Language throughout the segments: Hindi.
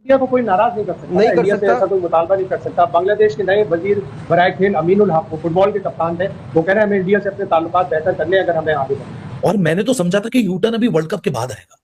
इंडिया को कोई नाराज नहीं कर सकता, नहीं कर इंडिया से सकता। ऐसा कोई मुतालबा नहीं कर सकता। बांग्लादेश के नए वजीर बराए खेल अमीनुल हक, वो फुटबॉल के कप्तान थे, वो कह रहे हैं हमें इंडिया से अपने ताल्लुकात बेहतर करने, अगर हमें आगे बढ़ना। और मैंने तो समझा था कि यूटर्न अभी वर्ल्ड कप के बाद आएगा।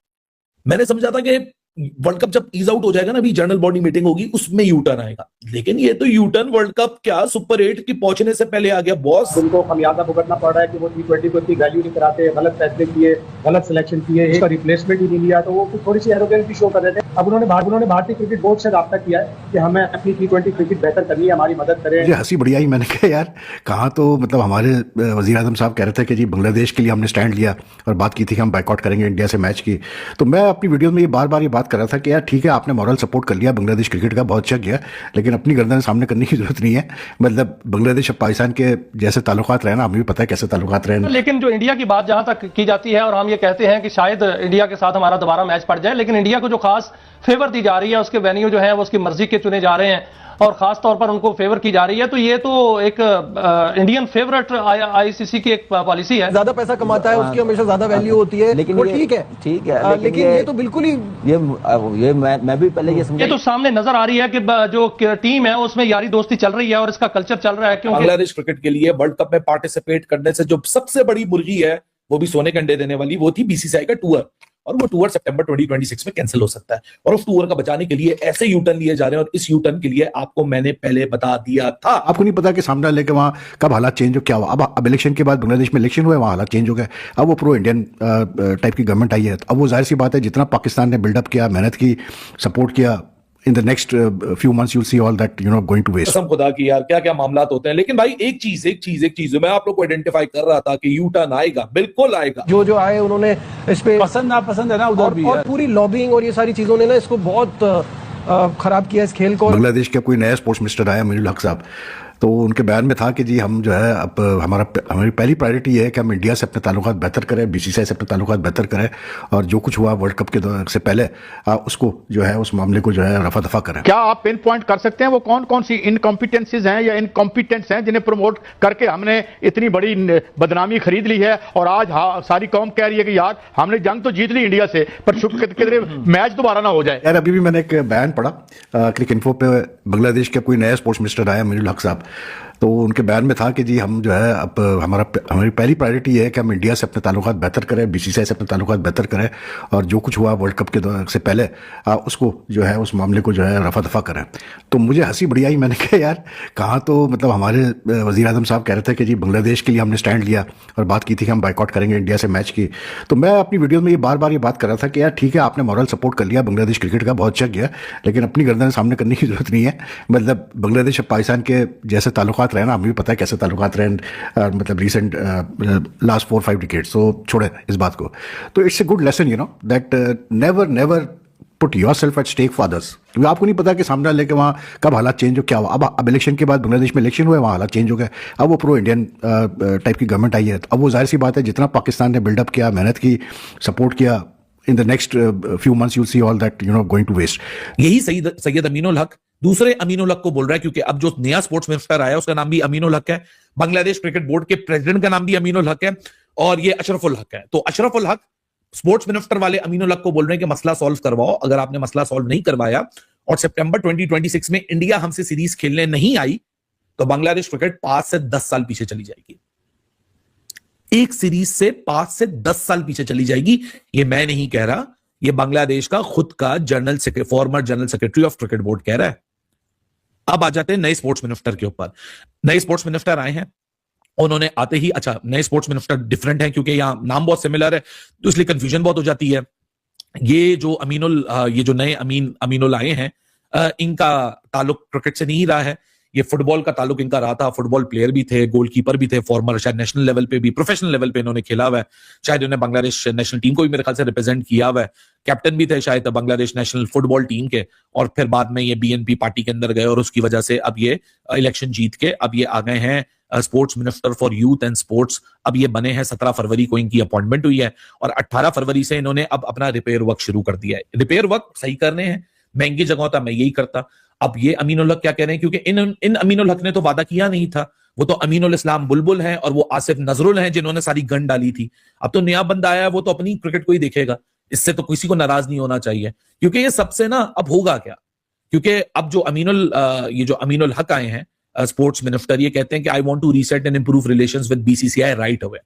मैंने समझा था कि वर्ल्ड कप जब ईज आउट हो जाएगा ना, अभी जनरल बॉडी मीटिंग होगी, उसमें यूटर्न आएगा। लेकिन ये तो यूटर्न वर्ल्ड कप क्या सुपर 8 की पहुंचने से पहले आ गया बॉस। उनको खमियाजा भुगतना पड़ रहा है कि वो T20 को इतनी वैल्यू नहीं कराते, गलत फैसले किए, गलत सिलेक्शन किए, इसका रिप्लेसमेंट ही नहीं लिया, तो वो थोड़ी सी एरोगेंस भी शो कर रहे थे। अब उन्होंने भारतीय क्रिकेट बोर्ड से राब्ता किया है कि हमें अपनी T20 क्रिकेट बेहतर करनी है, हमारी मदद करें। मुझे हंसी बढ़िया ही, मैंने कहा यार कहाँ तो मतलब हमारे वजीर आजम साहब कह रहे थे कि जी बांग्लादेश के लिए हमने स्टैंड लिया और बात की थी कि हम बाइकआउट करेंगे इंडिया से मैच की। तो मैं अपनी वीडियो में ये बार बार ये बात कर रहा था कि यार ठीक है, आपने मॉरल सपोर्ट कर लिया बांग्लादेश क्रिकेट का, बहुत अच्छा किया, लेकिन अपनी गर्दन सामने करने की जरूरत नहीं है। मतलब बांग्लादेश और पाकिस्तान के जैसे ताल्लुकात रहे ना, हमें भी पता है कैसे ताल्लुकात रहे। लेकिन जो इंडिया की बात जहां तक की जाती है और हम ये कहते हैं कि शायद इंडिया के साथ हमारा दोबारा मैच पड़ जाए, लेकिन इंडिया को जो खास फेवर दी जा रही है, उसके वेन्यू जो है वो उसकी मर्जी के चुने जा रहे हैं और खास तौर पर उनको फेवर की जा रही है। तो ये तो एक इंडियन फेवरेट आईसीसी की एक पॉलिसी है। ज्यादा पैसा कमाता है उसकी हमेशा ज्यादा वैल्यू होती है, लेकिन वो ये ठीक है, लेकिन ये तो बिल्कुल ही ये मैं भी पहले ये समझा, ये तो सामने नजर आ रही है कि जो टीम है उसमें यारी दोस्ती चल रही है और इसका कल्चर चल रहा है। क्योंकि बांग्लादेश क्रिकेट के लिए वर्ल्ड कप में पार्टिसिपेट करने से जो सबसे बड़ी मुर्गी है, वो भी सोने के अंडे देने वाली, वो थी बीसीसीआई का टूर। और वो टूर सितंबर 2026 में कैंसिल हो सकता है, और उस टूर का बचाने के लिए ऐसे यूटर्न लिए जा रहे हैं। और इस यूटर्न के लिए आपको मैंने पहले बता दिया था। आपको नहीं पता कि सामने लेके वहाँ कब हालात चेंज हो, क्या हुआ। अब इलेक्शन के बाद बांग्लादेश में इलेक्शन हुए, वहाँ हालात चेंज हो गए। अब वो प्रो इंडियन टाइप की गवर्नमेंट आई है। अब वो जाहिर सी बात है, जितना पाकिस्तान ने बिल्डअप किया, मेहनत की, सपोर्ट किया, in the next few months you'll see all that going to waste। कसम खुदा की यार क्या क्या मामलात होते हैं। लेकिन भाई एक चीज मैं आप लोग को आइडेंटिफाई कर रहा था कि यू टर्न आएगा, बिल्कुल आएगा। जो आए उन्होंने इस पे पसंद नापसंद है ना उधर भी, और पूरी लॉबिंग और ये सारी चीजों ने ना इसको बहुत खराब किया इस खेल को। बांग्लादेश का कोई नया स्पोर्ट्स मिनिस्टर आया अमीनुल हक साहब, तो उनके बयान में था कि जी हम जो है अब हमारी पहली प्रायोरिटी ये है कि हम इंडिया से अपने ताल्लुकात बेहतर करें, बीसीसीआई से अपने ताल्लुकात बेहतर करें, और जो कुछ हुआ वर्ल्ड कप के से पहले उसको जो है उस मामले को जो है रफा दफा करें। क्या आप पिन पॉइंट कर सकते हैं वो कौन कौन सी इनकॉम्पिटेंसीज हैं या इनकॉम्पिटेंट्स हैं जिन्हें प्रमोट करके हमने इतनी बड़ी बदनामी खरीद ली है, और आज सारी कौम कह रही है कि यार हमने जंग तो जीत ली इंडिया से, पर शुक्र कितने मैच दोबारा ना हो जाए। यार अभी भी मैंने एक बयान पढ़ा क्रिक इन्फो पे, बांग्लादेश का कोई नया स्पोर्ट्स मिनिस्टर आया अमीनुल हक साहब, तो उनके बयान में था कि जी हम जो है अब हमारी पहली प्रायोरिटी ये है कि हम इंडिया से अपने ताल्लुकात बेहतर करें, बीसीसीआई से अपने ताल्लुकात बेहतर करें, और जो कुछ हुआ वर्ल्ड कप के से पहले उसको जो है उस मामले को जो है रफा दफा करें। तो मुझे हंसी बढ़िया ही, मैंने कहा यार कहाँ तो मतलब हमारे वजीर आजम साहब कह रहे थे कि जी बांग्लादेश के लिए हमने स्टैंड लिया और बात की थी कि हम बाइकआउट करेंगे इंडिया से मैच की। तो मैं अपनी वीडियो में ये बार बार ये बात कर रहा था कि यार ठीक है, आपने मॉरल सपोर्ट कर लिया बांग्लादेश क्रिकेट का, बहुत अच्छा किया, लेकिन अपनी गर्दन सामने करने की जरूरत नहीं है। मतलब बांग्लादेश और पाकिस्तान के जैसे ताल्लुकात रहे ना, हमें भी पता है कैसे ताल्लुकात रहे, मतलब रिसेंट लास्ट 4-5 डिकेड्स। तो छोड़े इस बात को। तो it's a good lesson that never put yourself at stake for others, क्योंकि आपको नहीं पता कि सामने लेके वहाँ कब हालात चेंज हो, क्या हुआ। अब इलेक्शन के बाद बांग्लादेश में इलेक्शन हुए, वहाँ हालात चेंज हो गए। अब वो प्रो इंडियन टाइप की गवर्नमेंट आई है। अब वो जाहिर सी बात है, जितना पाकिस्तान ने बिल्डअप किया, मेहनत की, सपोर्ट किया, in the next few months you'll see all that going to waste। यही सैयद अमीनुल हक दूसरे अमीनुल हक को बोल रहा है, क्योंकि अब जो नया स्पोर्ट्स मिनिस्टर आया उसका नाम भी अमीनुल हक है, बांग्लादेश क्रिकेट बोर्ड के प्रेसिडेंट का नाम भी अमीनुल हक है, और ये अशरफुल हक है। तो अशरफुल हक स्पोर्ट्स मिनिस्टर वाले अमीनुल हक को बोल रहे हैं कि मसला सॉल्व करवाओ। अगर आपने मसला सॉल्व नहीं करवाया और सितंबर 2026 में इंडिया हमसे सीरीज खेलने नहीं आई, तो बांग्लादेश क्रिकेट 5 से 10 साल पीछे चली जाएगी। एक सीरीज से 5 से 10 साल पीछे चली जाएगी। ये मैं नहीं कह रहा, ये बांग्लादेश का खुद का former general secretary of cricket board कह रहा है। अब आ जाते हैं नए स्पोर्ट्स मिनिस्टर के ऊपर। नए स्पोर्ट्स मिनिस्टर आए हैं, उन्होंने आते ही, अच्छा नए स्पोर्ट्स मिनिस्टर डिफरेंट है क्योंकि यहां नाम बहुत सिमिलर है, तो इसलिए कंफ्यूजन बहुत हो जाती है। ये जो नए अमीनुल आए हैं, इनका ताल्लुक क्रिकेट से नहीं रहा है, ये फुटबॉल का ताल्लुक इनका रहा था। फुटबॉल प्लेयर भी थे, गोलकीपर भी थे, फॉर्मर, शायद नेशनल लेवल पे भी, प्रोफेशनल लेवल पे इन्होंने खेला हुआ है। शायद इन्होंने बांग्लादेश नेशनल टीम को भी मेरे ख्याल से रिप्रेजेंट किया हुआ है। कैप्टन भी थे शायद बांग्लादेश नेशनल फुटबॉल टीम के, और फिर बाद में ये बीएनपी पार्टी के अंदर गए और उसकी वजह से अब ये इलेक्शन जीत के अब ये आ गए हैं sports minister for youth and sports. अब ये बने हैं, 17 फरवरी को इनकी अपॉइंटमेंट हुई है, और 18 फरवरी से इन्होंने अब अपना रिपेयर वर्क शुरू कर दिया है। रिपेयर वर्क सही करने हैं, महंगी जगह होता मैं यही करता। अब ये अमीनुल हक क्या कह रहे हैं, क्योंकि इन अमीनुल हक ने तो वादा किया नहीं था, वो तो अमीनुल इस्लाम बुलबुल हैं और वो आसिफ नजरुल हैं जिन्होंने सारी गन डाली थी। अब तो नया बंदा आया है, वो तो अपनी क्रिकेट को ही देखेगा, इससे तो किसी को नाराज नहीं होना चाहिए, क्योंकि ये सबसे ना अब होगा क्या, क्योंकि अब जो ये जो अमीनुल हक आए हैं स्पोर्ट्स मिनिस्टर, ये कहते हैं कि I want to reset and improve relations with BCCI right away.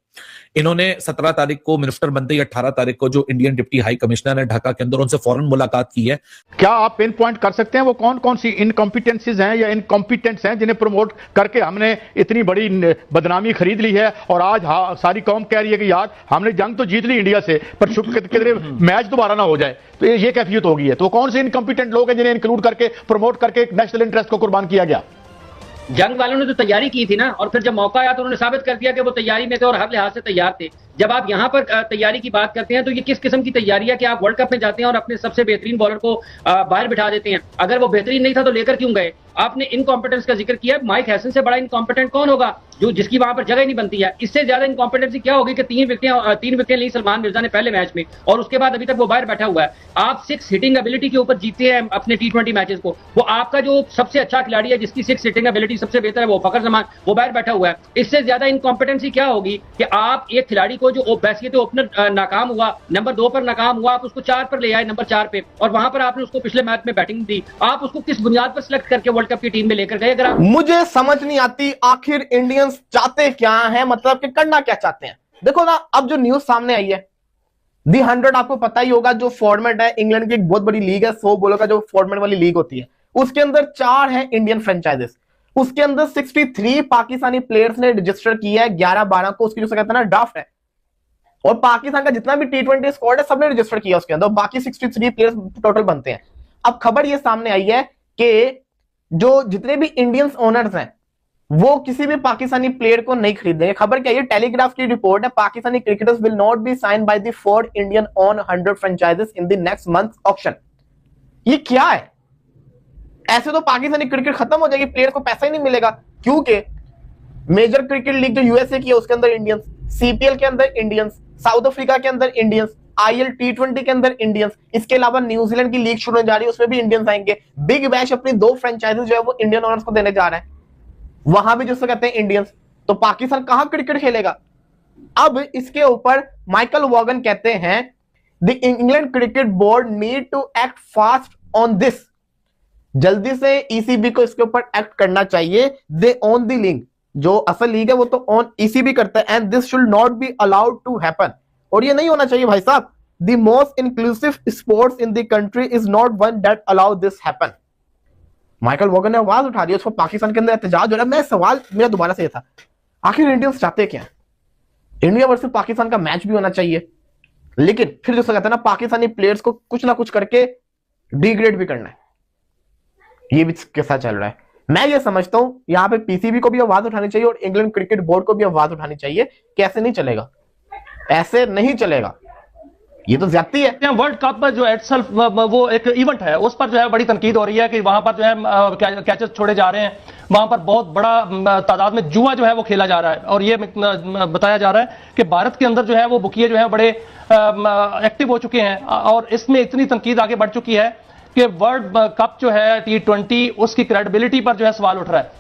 इन्होंने 17 तारीख को मिनिस्टर बनते ही 18 तारीख को जो इंडियन डिप्टी हाई कमिश्नर है ढाका के अंदर, उनसे फौरन मुलाकात की है। क्या आप पिन पॉइंट कर सकते हैं वो कौन कौन सी इनकॉम्पिटेंसीज हैं या इनकॉम्पिटेंट्स हैं जिन्हें प्रमोट करके हमने इतनी बड़ी बदनामी खरीद ली है, और आज सारी कौम कह रही है कि यार हमने जंग तो जीत ली इंडिया से, पर कितने मैच दोबारा ना हो जाए, तो ये कैफियत हो गई है। तो कौन से इनकॉम्पिटेंट लोग हैं जिन्हें इंक्लूड करके प्रमोट करके नेशनल इंटरेस्ट को कुर्बान किया गया? जंग वालों ने तो तैयारी की थी ना, और फिर जब मौका आया तो उन्होंने साबित कर दिया कि वो तैयारी में थे और हर लिहाज से तैयार थे। जब आप यहां पर तैयारी की बात करते हैं तो ये किस किस्म की तैयारी है कि आप वर्ल्ड कप में जाते हैं और अपने सबसे बेहतरीन बॉलर को बाहर बिठा देते हैं। अगर वो बेहतरीन नहीं था तो लेकर क्यों गए? आपने इनकॉम्पिटेंस का जिक्र किया, माइक हैसन से बड़ा इनकॉम्पिटेंट कौन होगा जो जिसकी वहां पर जगह नहीं बनती है? इससे ज्यादा इनकॉम्पिटेंसी क्या होगी कि तीन विकेटें ली सलमान मिर्जा ने पहले मैच में, और उसके बाद अभी तक वो बाहर बैठा हुआ है। आप 6 हिटिंग एबिलिटी के ऊपर जीते हैं अपने T20 मैचेस को। वो आपका जो सबसे अच्छा खिलाड़ी है जिसकी 6 हिटिंग एबिलिटी सबसे बेहतर है वो फखर जमान, वो बाहर बैठा हुआ है। इससे ज्यादा इनकॉम्पिटेंसी क्या होगी कि आप एक खिलाड़ी को जो बैसियत ओपनर नाकाम हुआ, नंबर 2 पर नाकाम हुआ, आप उसको 4 पर ले आए, नंबर 4 पे, और वहां पर आपने उसको पिछले मैच में बैटिंग दी। आप उसको किस बुनियाद पर सिलेक्ट करके वर्ल्ड कप की टीम में लेकर गए? अगर आप मुझे समझ नहीं आती आखिर इंडियंस चाहते क्या हैं, मतलब कि करना क्या चाहते हैं। देखो ना, अब जो न्यूज सामने आई है दी 100, आपको पता ही होगा जो फॉर्मेट है, इंग्लैंड की एक बहुत बड़ी लीग है, 100 बॉलों का जो फॉर्मेट वाली लीग होती है, उसके अंदर 4 है इंडियन फ्रेंचाइजेस। उसके अंदर 63 पाकिस्तानी प्लेयर्स ने रजिस्टर किया है 11-12 को, उसकी जो कहते हैं ना ड्राफ्ट है, और पाकिस्तान का जितना भी T20 स्क्वाड है सबने रजिस्टर किया उसके अंदर, बाकी 63 प्लेयर्स टोटल बनते हैं। अब खबर ये सामने आई है कि जो जितने भी इंडियंस ओनर्स हैं वो किसी भी पाकिस्तानी प्लेयर को नहीं खरीदेंगे। खबर क्या है? टेलीग्राफ की रिपोर्ट है, Pakistani cricketers will not be sign by the 4 Indian own 100 franchises in the next month auction. ये क्या है? ऐसे तो पाकिस्तानी क्रिकेट खत्म हो जाएगी, प्लेयर को पैसा ही नहीं मिलेगा, क्योंकि मेजर क्रिकेट लीग जो यूएसए की है उसके अंदर इंडियंस, सीपीएल के अंदर इंडियंस, साउथ अफ्रीका के अंदर इंडियंस, आईएल T20 के अंदर इंडियंस, इसके अलावा न्यूजीलैंड की लीग शुरू होने जा रही है उसमें भी इंडियंस आएंगे। बिग बैश अपनी 2 फ्रेंचाइजेस जो है वो इंडियन ओनर्स को देने जा रहे हैं, वहां भी जिसको कहते हैं इंडियंस। तो पाकिस्तान कहां क्रिकेट खेलेगा? अब इसके ऊपर माइकल वॉगन कहते हैं the England cricket board need to act fast on this. जल्दी से ईसीबी को इसके ऊपर एक्ट करना चाहिए। दे ओन द लीग, जो असल लीग है वो तो ऑन ईसीबी करता है, and this should not be allowed to happen. और ये नहीं होना चाहिए भाई साहब। The most inclusive sports in the country is not one that allow this happen. माइकल वॉगन ने आवाज उठा दी, उसको पाकिस्तान के अंदर एहतजाज हो रहा है। मैं सवाल मेरा दोबारा से ये था, आखिर इंडियंस चाहते क्या? इंडिया वर्सेस पाकिस्तान का मैच भी होना चाहिए, लेकिन फिर जो कहते हैं ना पाकिस्तानी प्लेयर्स को कुछ ना कुछ करके डिग्रेड भी करना है, ये भी कैसा चल रहा है। मैं ये समझता हूं यहां पे पीसीबी को भी आवाज उठानी चाहिए और इंग्लैंड क्रिकेट बोर्ड को भी आवाज उठानी चाहिए। कैसे नहीं चलेगा, ऐसे नहीं चलेगा, ये तो ज्यादती है। वर्ल्ड कप जो इटसेल्फ वो एक इवेंट है, उस पर जो है बड़ी तनकीद हो रही है कि वहां पर जो है कैचेस छोड़े जा रहे हैं, वहां पर बहुत बड़ा तादाद में जुआ जो है वो खेला जा रहा है। और ये बताया जा रहा है कि भारत के अंदर जो है वो बुकिये जो है बड़े एक्टिव हो चुके हैं, और इसमें इतनी तनकीद आगे बढ़ चुकी है कि वर्ल्ड कप जो है T20 उसकी क्रेडिबिलिटी पर जो है सवाल उठ रहा है।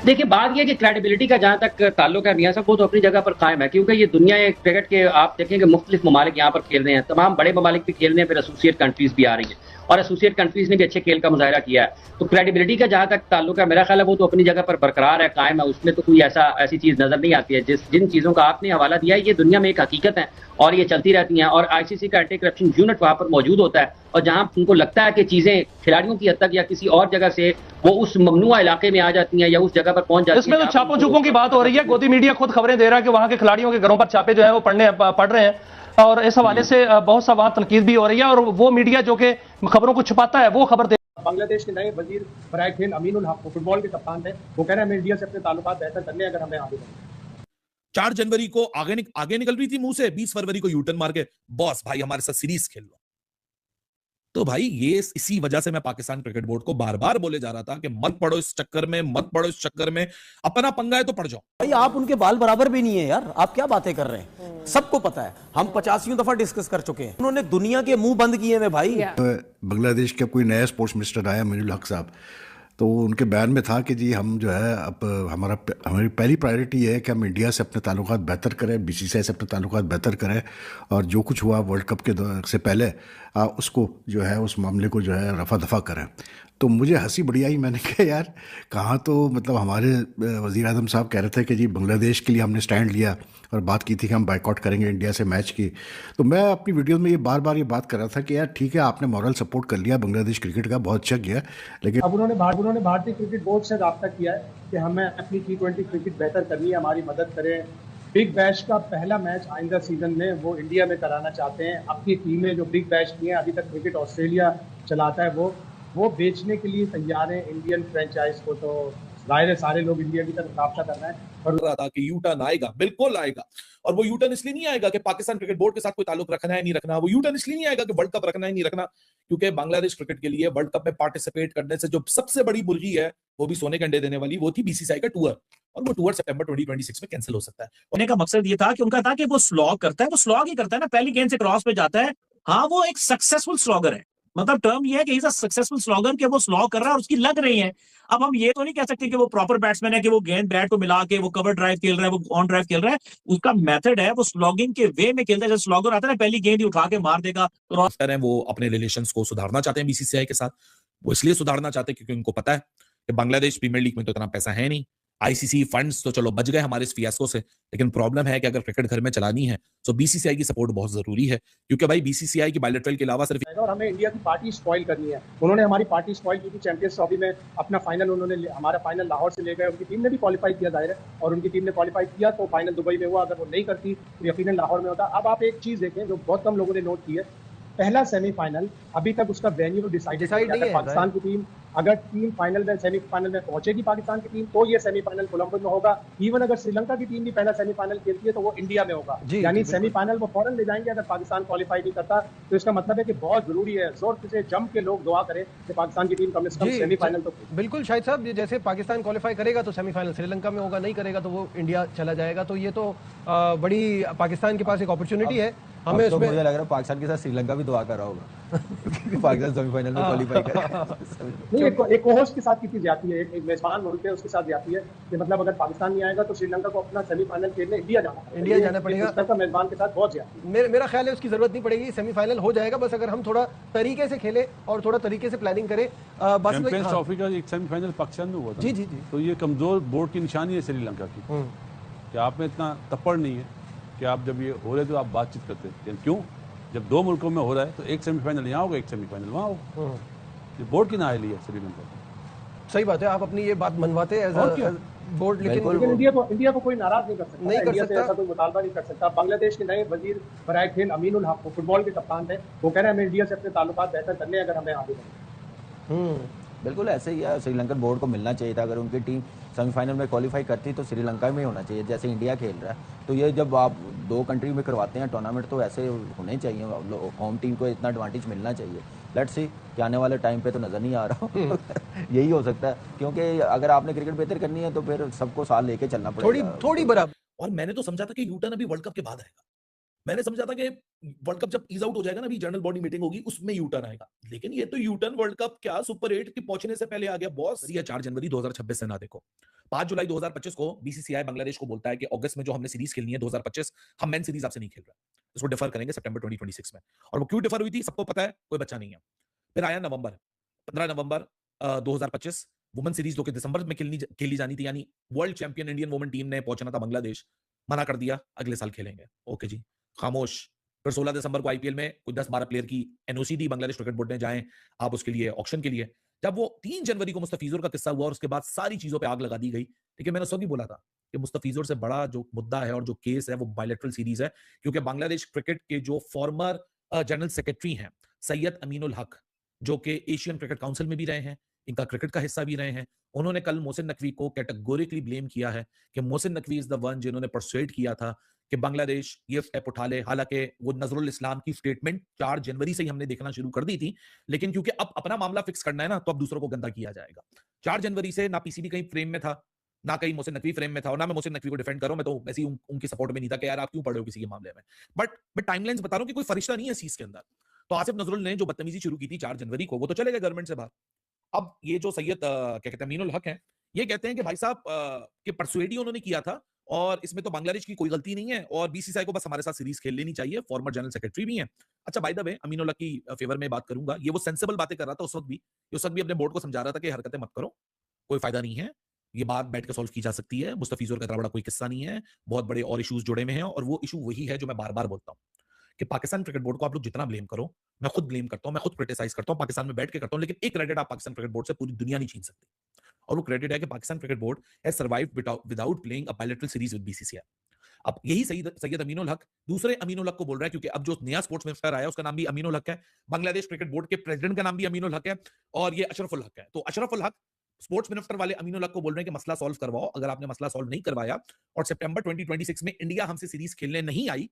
देखिए, बात यह कि क्रेडिबिलिटी का जहां तक ताल्लुक है मियां साहब, वो तो अपनी जगह पर कायम है, क्योंकि ये दुनिया एक क्रिकेट के आप देखेंगे मुख्तलिफ ममालिक यहाँ पर खेल रहे हैं, तमाम बड़े ममालिक भी खेल रहे हैं, फिर एसोसिएट कंट्रीज भी आ रही है, और एसोसिएट कंट्रीज ने भी अच्छे खेल का मुजाहरा किया है। तो क्रेडिबिलिटी का जहां तक ताल्लुक है, मेरा ख्याल है वो तो अपनी जगह पर बरकरार है, कायम है, उसमें तो कोई ऐसी चीज नजर नहीं आती है। जिन चीजों का आपने हवाला दिया है ये दुनिया में एक हकीकत है और ये चलती रहती हैं, और आईसीसी का एंटी करप्शन यूनिट वहां पर मौजूद होता है, और जहां उनको लगता है कि चीजें खिलाड़ियों की हद तक या किसी और जगह से वो उस ममनुआ इलाके में आ जाती हैं या उस जगह पर पहुंच जाती है। इसमें तो छापों छुपों की बात हो रही है, गोदी मीडिया खुद खबरें दे रहा है कि वहां के खिलाड़ियों के घरों पर छापे जो है वो पड़ रहे हैं, और इस हवाले से बहुत सा वहां तनकीद भी हो रही है, और वो मीडिया जो कि खबरों को छुपाता है वो खबर दे। बांग्लादेश के नए वजीर बराए खेल अमीनुल हक फुटबॉल के कप्तान थे, वो कह रहे हैं इंडिया से अपने ताल्लुकात बेहतर करने अगर हमें आगे बढ़ना। 4 जनवरी को आगे निकल रही थी मुंह से, 20 फरवरी को यूटर्न मार के बॉस भाई हमारे साथ सीरीज खेल लो। तो भाई ये इसी वजह से मैं पाकिस्तान क्रिकेट बोर्ड को बार बार बोले जा रहा था कि मत पड़ो इस चक्कर में, मत पड़ो इस चक्कर में, अपना पंगा है तो पड़ जाओ। भाई आप उनके बाल बराबर भी नहीं है यार, आप क्या बातें कर रहे हैं? सबको पता है, हम 85 दफा डिस्कस कर चुके हैं, उन्होंने दुनिया के मुंह बंद किए हैं भाई। बांग्लादेश का कोई नया स्पोर्ट्स मिनिस्टर आया अमीनुल हक साहब, तो उनके बयान में था कि जी हम जो है अब हमारी पहली प्रायोरिटी ये है कि हम इंडिया से अपने ताल्लुकात बेहतर करें, बीसीसीआई से अपने ताल्लुकात बेहतर करें, और जो कुछ हुआ वर्ल्ड कप के से पहले उसको जो है उस मामले को जो है रफा दफा करें। तो मुझे हंसी बड़ी आई, मैंने कहा यार कहाँ तो मतलब हमारे वज़ीर आज़म साहब कह रहे थे कि जी बांग्लादेश के लिए हमने स्टैंड लिया और बात की थी कि हम बाइकआउट करेंगे इंडिया से मैच की। तो मैं अपनी वीडियो में ये बार बार ये बात कर रहा था कि यार ठीक है आपने मॉरल सपोर्ट कर लिया बांग्लादेश क्रिकेट का, बहुत अच्छा किया, लेकिन अब उन्होंने भारतीय क्रिकेट बोर्ड से रब्ता किया है कि हमें अपनी T20 क्रिकेट बेहतर करनी है, हमारी मदद करें। बिग बैश का पहला मैच आइंदा सीजन में वो इंडिया में कराना चाहते हैं। अपनी टीमें जो बिग बैश की हैं, अभी तक क्रिकेट ऑस्ट्रेलिया चलाता है, वो बेचने के लिए तैयार है इंडियन फ्रेंचाइज को। तो जाहिर है सारे लोग इंडिया की तरफ रब्ता करना है। और रहा था कि यू टर्न आएगा, बिल्कुल आएगा। और वो यू टर्न इसलिए नहीं आएगा कि पाकिस्तान क्रिकेट बोर्ड के साथ कोई ताल्लुक रखना है नहीं रखना, वो यू टर्न इसलिए नहीं आएगा कि वर्ल्ड कप रखना है नहीं रखना, क्योंकि बांग्लादेश क्रिकेट के लिए वर्ल्ड कप में पार्टिसिपेट करने से जो सबसे बड़ी मुर्गी है, वो भी सोने के अंडे देने वाली, वो थी बीसीसीआई का टूर। और वो टूर सितंबर 2026 में कैंसिल हो सकता है। होने का मकसद ये था कि उनका था कि वो स्लॉग करता है, वो स्लॉग ही करता है ना, पहली गेंद से क्रॉस पे जाता है। हाँ, वो एक सक्सेसफुल स्लॉगर है, मतलब टर्म ये है कि इज अ सक्सेसफुल स्लॉगर, कि वो स्लॉग कर रहा है और उसकी लग रही है। अब हम ये तो नहीं कह सकते कि वो प्रॉपर बैट्समैन है, कि वो गेंद बैट को मिला के वो कवर ड्राइव खेल रहा है, वो ऑन ड्राइव खेल रहा है। उसका मेथड है, वो स्लॉगिंग के वे में खेलता है। जब स्लॉगर आता है ना, पहली गेंद ही उठा के मार देगा। तो वो अपने रिलेशंस को सुधारना चाहते हैं बीसीसीआई के साथ। वो इसलिए सुधारना चाहते हैं क्योंकि उनको पता है कि बांग्लादेश प्रीमियर लीग में तो इतना पैसा है नहीं। आईसीसी फंड्स तो चलो बच गए हमारे इस फियास्को से, लेकिन प्रॉब्लम है कि अगर क्रिकेट घर में चलानी है तो बीसीसीआई की सपोर्ट बहुत जरूरी है, क्योंकि भाई बीसीसीआई की बायलैटरल के अलावा सिर्फ और हमें इंडिया की पार्टी स्पॉइल करनी है। उन्होंने हमारी पार्टी स्पॉइल की थी चैंपियंस ट्रॉफी में। अपना फाइनल हमारा फाइनल लाहौर से ले गए, उनकी टीम ने भी क्वालिफाई किया जाहिर है, और उनकी टीम ने क्वालिफाई किया तो फाइनल दुबई में हुआ। अगर वो नहीं करती तो यकीनन लाहौर में होता। अब आप एक चीज देखें जो बहुत कम लोगों ने नोट की है, पहला सेमीफाइनल अभी तक उसका वेन्यू डिसाइड नहीं है। पाकिस्तान की टीम अगर टीम फाइनल में सेमीफाइनल में पहुंचेगी पाकिस्तान की टीम, तो ये सेमीफाइनल कोलंबो में होगा। इवन अगर श्रीलंका की टीम भी पहला सेमीफाइनल खेलती है तो वो इंडिया में होगा, यानी सेमीफाइनल वो फौरन ले जाएंगे अगर पाकिस्तान क्वालिफाई नहीं करता। तो इसका मतलब है कि बहुत जरूरी है, जोर से जम के लोग दुआ करें कि पाकिस्तान की टीम कम से कम सेमीफाइनल तो। बिल्कुल शाहिद साहब, जैसे पाकिस्तान क्वालिफाई करेगा तो सेमीफाइनल श्रीलंका में होगा, नहीं करेगा तो वो इंडिया चला जाएगा। तो ये तो बड़ी पाकिस्तान के पास एक अपॉर्चुनिटी है। हमें तो मुझे लग रहा है पाकिस्तान के साथ श्रीलंका भी दुआ कर रहा होगा कि पाकिस्तान सेमीफाइनल में क्वालीफाई करे। एक होस्ट के साथ की जाती है, एक मेजबान मुल्क है उसके साथ जाती है कि मतलब अगर पाकिस्तान नहीं आएगा तो श्रीलंका को अपना सेमीफाइनल खेलने इंडिया जाना पड़ेगा। मेजबान के साथ बहुत ज्यादा मेरा ख्याल है उसकी जरूरत नहीं पड़ेगी, सेमीफाइनल हो जाएगा। बस अगर हम थोड़ा तरीके से खेले और थोड़ा तरीके से प्लानिंग करें। चैंपियंस ट्रॉफी का एक सेमीफाइनल पाकिस्तान में हुआ था। जी। तो ये कमजोर बोर्ड की निशानी है श्रीलंका की, कि आप में इतना तपड़ नहीं है कि आप जब ये हो रहे तो आप बातचीत करते हैं। क्यों? जब दो मुल्कों में हो रहा है तो एक सेमीफाइनल यहाँ होगा, एक सेमीफाइनल वहाँ होगा। ये बोर्ड की नाअहली है श्रीलंका। सही बात है, आप अपनी ये बात मनवाते हैं बोर्ड, लेकिन इंडिया को कोई नाराज नहीं कर सकता, ऐसा कोई मुतालबा नहीं कर सकता। बांग्लादेश के नए वजीर बराए खेल अमीनुल हक फुटबॉल के कप्तान थे, वो कह रहे हैं हमें इंडिया से अपने ताल्लुकात बेहतर करने अगर हमें आगे बढ़ना। बिल्कुल ऐसे ही है, श्रीलंकन बोर्ड को मिलना चाहिए था। अगर उनकी टीम सेमीफाइनल में क्वालिफाई करती तो श्रीलंका में होना चाहिए, जैसे इंडिया खेल रहा है। तो ये जब आप दो कंट्री में करवाते हैं टूर्नामेंट तो ऐसे होने चाहिए, होम टीम को इतना एडवांटेज मिलना चाहिए। लेट्स सी कि आने वाले टाइम पे तो नजर नहीं आ रहा यही हो सकता है, क्योंकि अगर आपने क्रिकेट बेहतर करनी है तो फिर सबको साथ लेके चलना पड़ेगा थोड़ी बराबर। और मैंने तो समझा था कि यू टर्न अभी वर्ल्ड कप के बाद आएगा। मैंने समझा था कि वर्ल्ड कप जब ईज आउट हो जाएगा ना, अभी जनरल बॉडी मीटिंग होगी उसमें यू टर्न आएगा। लेकिन ये तो यू टर्न वर्ल्ड कप क्या सुपर 8 के पहुंचने से पहले आ गया बॉस। ये 4 जनवरी 2026 से ना देखो, 5 जुलाई 2025 को बीसीसीआई बांग्लादेश को बोलता है कि अगस्त में जो हमने सीरीज खेलनी है 2025, हम मेन सीरीज आपसे नहीं खेल रहा, इसको डिफर करेंगे सितंबर 2026 में। और वो क्यों डिफर हुई थी सबको पता है, कोई बच्चा नहीं है। फिर आया नवंबर, 15 नवंबर 2025, वुमेन सीरीज जो कि दिसंबर में खेली जानी थी, यानी world champion Indian women team ने पहुंचना था बांग्लादेश, मना कर दिया, अगले साल खेलेंगे। ओके जी, खामोश। फिर 16 दिसंबर को आईपीएल में कुछ 10-12 प्लेयर की एनओसी दी बांग्लादेश क्रिकेट बोर्ड ने, जाएं आप उसके लिए ऑक्शन के लिए। जब वो 3 जनवरी को मुस्तफिजुर का किस्सा हुआ और उसके बाद सारी चीजों पे आग लगा दी गई। ठीक है, मैंने उसको भी बोला था कि मुस्तफिजुर से बड़ा जो मुद्दा है और जो केस है वो बायलैटरल सीरीज है, क्योंकि बांग्लादेश क्रिकेट के जो फॉर्मर जनरल सेक्रेटरी हैं सैयद अमीनुल हक, जो कि एशियन क्रिकेट काउंसिल में भी रहे हैं, इनका क्रिकेट का हिस्सा भी रहे हैं, उन्होंने कल मोहसिन नकवी को कैटेगोरिकली ब्लेम किया है कि Mohsin Naqvi is the one जिन्होंने परसुएड किया था कि बांग्लादेश ये स्टेप उठा ले। हालांकि वो नजरुल इस्लाम की स्टेटमेंट 4 जनवरी से ही हमने देखना शुरू कर दी थी, लेकिन क्योंकि अब अपना मामला फिक्स करना है ना, तो अब दूसरों को गंदा किया जाएगा। 4 जनवरी से ना पीसीबी कहीं फ्रेम में था, ना कहीं मोहसिन नकवी फ्रेम में था, और ना मैं मोहसिन नकवी को डिफेंड करूं। मैं तो वैसे ही उनकी सपोर्ट में नहीं था कि यार आप क्यों पढ़ रहे हो किसी के मामले में। बट मैं टाइमलाइंस बता रहा हूं कि कोई फरिश्ता नहीं है सीज के अंदर। तो आसिफ नजरुल ने जो बदतमीजी शुरू की थी 4 जनवरी को, वो तो चले गए गवर्नमेंट से बाहर। अब ये जो सैयद क्या कहते हैं अमीनुल हक हैं, ये कहते हैं कि भाई साहब कि परसुएड ही उन्होंने किया था और इसमें तो बांग्लादेश की कोई गलती नहीं है और बीसीसीआई को बस हमारे साथ सीरीज खेल लेनी चाहिए। फॉर्मर जनरल सेक्रेटरी भी हैं। अच्छा, बाय द वे अमीनुल हक की फेवर में बात करूंगा, ये वो सेंसिबल बातें कर रहा था उस वक्त भी अपने बोर्ड को समझा रहा था कि हरकतें मत करो, कोई फायदा नहीं है, ये बात बैठ कर सॉल्व की जा सकती है, मुस्तफिजुर का इतना बड़ा कोई किस्सा नहीं है, बहुत बड़े और इश्यूज जुड़े में हैं और वो इशू वही है जो मैं बार बार बोलता हूँ कि पाकिस्तान क्रिकेट बोर्ड को आप लोग जितना ब्लेम करो, मैं खुद ब्लेम करता हूं, मैं खुद क्रिटिसाइज करता हूं, पाकिस्तान में बैठ के करता हूं, लेकिन एक क्रेडिट आप पाकिस्तान क्रिकेट बोर्ड से पूरी दुनिया नहीं छीन सकती और वो क्रेडिट है कि Pakistan cricket board has survived without playing a bilateral series with BCCI. अब यही सैयद अमीनुल हक दूसरे अमीनुल हक को बोल रहा है, क्योंकि अब जो नया स्पोर्ट्स मिनिस्टर आया उसका नाम भी अमीनुल हक है, बांग्लादेश क्रिकेट बोर्ड के प्रेसिडेंट का नाम भी अमीनुल हक है और ये अशरफुल हक है। तो अशरफुल हक स्पोर्ट्स मिनिस्टर वाले अमीनुल हक को बोल रहे हैं कि मसला सॉल्व करवाओ, अगर आपने मसला सॉल्व नहीं करवाया और सितंबर 2026 में इंडिया हमसे सीरीज खेलने नहीं आई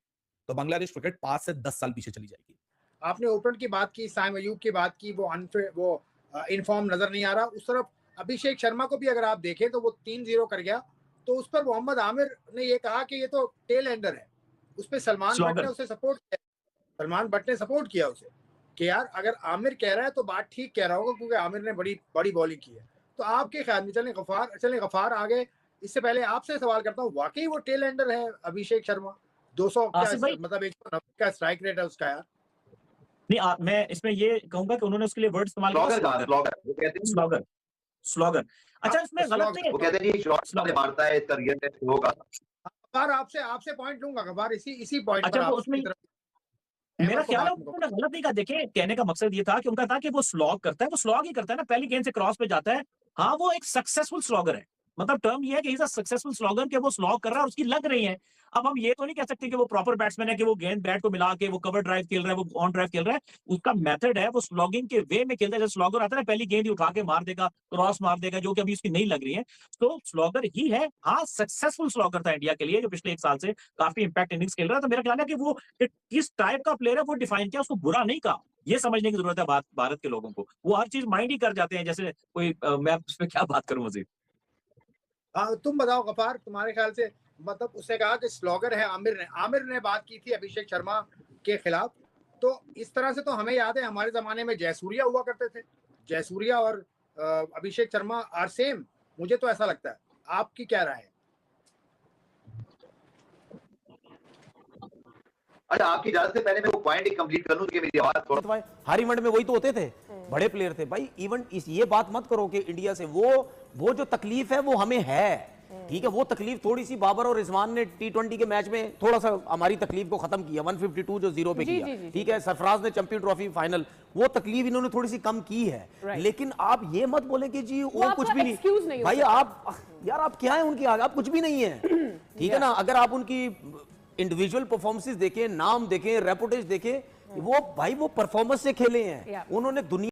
तो बांग्लादेश क्रिकेट 5 से 10 साल पीछे चली जाएगी। आपने ओपनर की बात की, साइम अयूब की बात की, वो इनफॉर्म नजर नहीं आ रहा। उस तरफ अभिषेक शर्मा को भी अगर आप देखें तो वो 3-0 कर गया, तो उस पर मोहम्मद आमिर ने ये कहा कि ये तो टेल एंडर है। उस पर सलमान भट्ट ने उसे सपोर्ट किया, सलमान भट्ट ने सपोर्ट किया उसे कि यार अगर आमिर कह रहा है तो बात ठीक कह रहा होगा क्योंकि आमिर ने बड़ी बॉलिंग की है। तो आपके ख्याल में चलें गफार आगे, इससे पहले आपसे सवाल करता हूँ, वाकई वो टेल एंडर है अभिषेक शर्मा? 200 मतलब 190 का स्ट्राइक रेट है उसका यार। नहीं, मैं इसमें ये कहूंगा कि उन्होंने उसके लिए वर्ड इस्तेमाल किया, स्लोगन। अच्छा, इसमें गलत नहीं है, वो कहते हैं स्लोगन मारता है, इसका रियल टेस्ट होगा। गफार आपसे पॉइंट लूंगा गफार, इसी पॉइंट पर। अच्छा, तो उसमें मेरा ख्याल है उन्होंने गलत नहीं कहा। देखिए, कहने का मकसद ये था कि उनका था कि वो स्लॉग करता है, वो स्लॉग ही करता है ना, पहली गेंद से क्रॉस पे जाता है। हाँ, वो एक सक्सेसफुल स्लॉगर है, मतलब टर्म ये है कि इज अ सक्सेसफुल स्लॉगर, कि वो स्लॉग कर रहा है और उसकी लग रही है। अब हम ये तो नहीं कह सकते कि वो प्रॉपर बैट्समैन है कि वो गेंद बैट को मिला के वो कवर ड्राइव खेल रहा है, वो ऑन ड्राइव खेल रहा है। उसका मेथड है, वो स्लॉगिंग के वे में खेलता है। जैसे स्लॉगर आता है ना, पहली गेंद ही उठा के मार देगा, क्रॉस मार देगा, जो कि अभी उसकी नहीं लग रही है, तो स्लॉगर ही है। हाँ, सक्सेसफुल स्लॉगर था इंडिया के लिए, जो पिछले 1 साल से काफी इंपैक्ट इनिंग्स खेल रहा है। तो मेरा ख्याल है कि वो किस टाइप का प्लेयर है वो डिफाइन किया, उसको बुरा नहीं कहा। ये समझने की जरूरत है भारत के लोगों को, वो हर चीज माइंड ही कर जाते हैं। जैसे कोई मैं उस पर क्या बात करूं मजीद। हाँ, तुम बताओ गफार, तुम्हारे ख्याल से मतलब उसने कहा कि स्लॉगर है आमिर ने बात की थी अभिषेक शर्मा के खिलाफ। तो इस तरह से तो हमें याद है हमारे जमाने में जयसूर्या हुआ करते थे, जयसूर्या और अभिषेक शर्मा आर सेम, मुझे तो ऐसा लगता है। आपकी क्या राय है? अच्छा, आपकी इजाजत से पहले मैं वो पॉइंट ही कंप्लीट कर लूं कि मेरी आवाज थोड़ा, हर इवेंट में वही तो होते थे, बड़े प्लेयर थे भाई। इवन ये बात मत करो कि इंडिया से वो जो तकलीफ है वो हमें है, ठीक है। वो तकलीफ थोड़ी सी बाबर और रिजवान ने T20 के मैच में थोड़ा सा हमारी तकलीफ को खत्म किया, 152 जो 0 पे किया, ठीक है। सरफराज ने चैंपियन ट्रॉफी फाइनल, वो तकलीफ इन्होंने थोड़ी सी कम की है। लेकिन आप ये मत बोले कि जी वो कुछ भी नहीं भाई। आप यार, आप क्या है उनकी आगे, आप कुछ भी नहीं है, ठीक है ना। अगर आप उनकी इंडिविजुअल परफॉर्मेंसेस देखें, नाम देखें, रेपुटेशन देखें, वो भाई वो परफॉर्मेंस से खेले हैं उन्होंने दुनिया